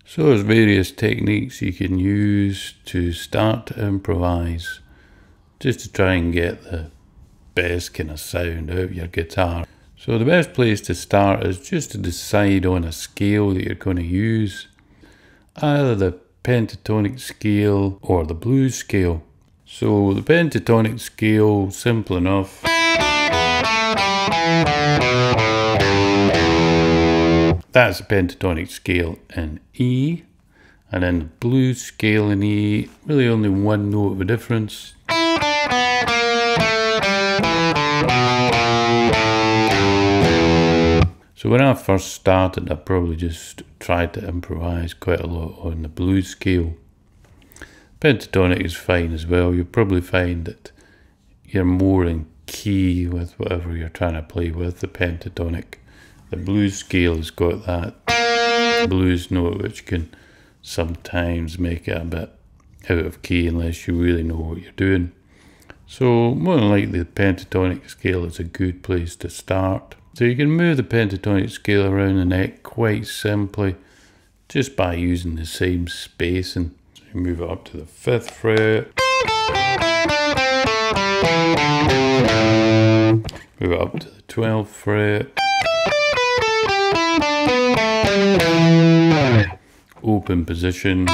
So there's various techniques you can use to start to improvise, just to try and get the best kind of sound out of your guitar. So the best place to start is just to decide on a scale that you're going to use, either the pentatonic scale or the blues scale. So the pentatonic scale, simple enough. That's the pentatonic scale in E, and then the blues scale in E, really only one note of a difference. So when I first started, I probably just tried to improvise quite a lot on the blues scale. Pentatonic is fine as well. You'll probably find that you're more in key with whatever you're trying to play with the pentatonic. The blues scale has got that blues note which can sometimes make it a bit out of key unless you really know what you're doing. So more than likely the pentatonic scale is a good place to start. So you can move the pentatonic scale around the neck quite simply just by using the same spacing. So you move it up to the 5th fret, move it up to the 12th fret, open position.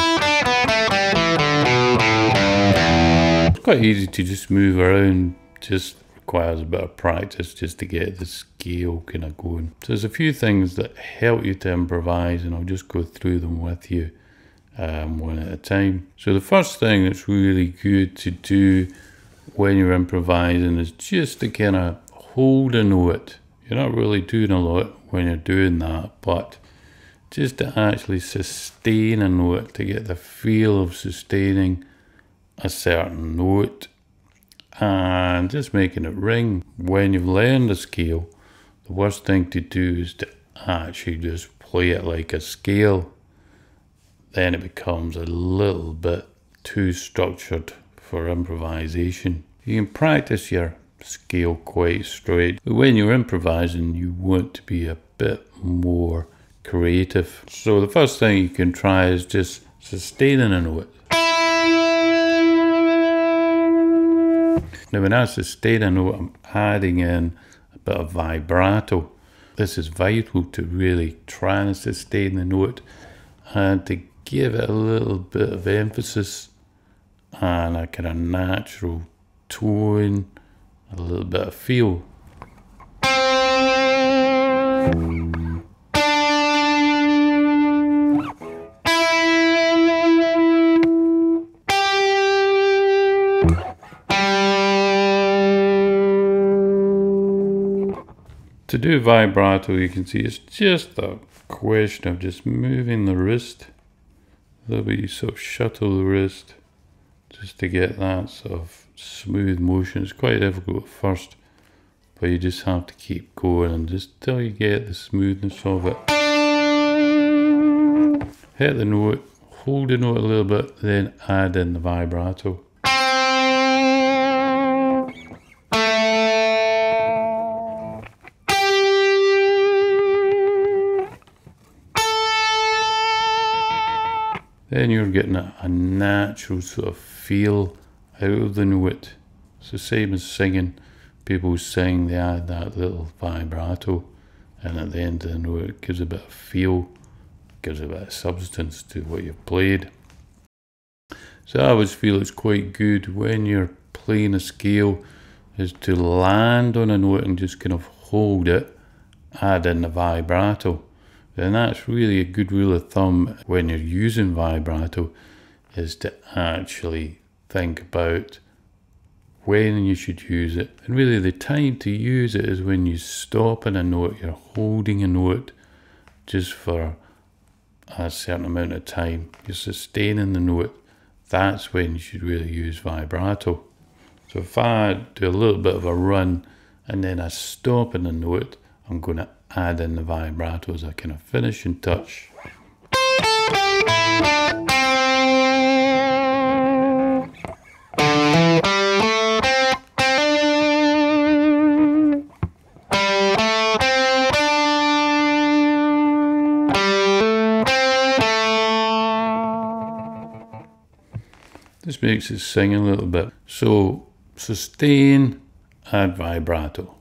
It's quite easy to just move around, just requires a bit of practice just to get the scale kind of going. So there's a few things that help you to improvise, and I'll just go through them with you one at a time. So the first thing that's really good to do when you're improvising is just to kind of hold a note. You're not really doing a lot when you're doing that, but just to actually sustain a note, to get the feel of sustaining a certain note and just making it ring. When you've learned a scale, the worst thing to do is to actually just play it like a scale. Then it becomes a little bit too structured for improvisation. You can practice your scale quite straight, but when you're improvising, you want to be a bit more creative. So the first thing you can try is just sustaining a note. Now when I sustain a note, I'm adding in a bit of vibrato. This is vital to really try and sustain the note and to give it a little bit of emphasis and a kind of natural tone, a little bit of feel. To do vibrato, you can see it's just a question of just moving the wrist. A little bit, you sort of shuttle the wrist just to get that sort of smooth motion. It's quite difficult at first, but you just have to keep going and just till you get the smoothness of it. Hit the note, hold the note a little bit, then add in the vibrato. Then you're getting a natural sort of feel out of the note. It's the same as singing. People sing, they add that little vibrato, and at the end of the note it gives a bit of feel, gives a bit of substance to what you've played. So I always feel it's quite good when you're playing a scale is to land on a note and just kind of hold it, add in the vibrato. And that's really a good rule of thumb when you're using vibrato, is to actually think about when you should use it. And really the time to use it is when you stop in a note, you're holding a note just for a certain amount of time. You're sustaining the note. That's when you should really use vibrato. So if I do a little bit of a run and then I stop in the note, I'm going to add in the vibrato as a kind of finishing touch. This makes it sing a little bit. So sustain, add vibrato.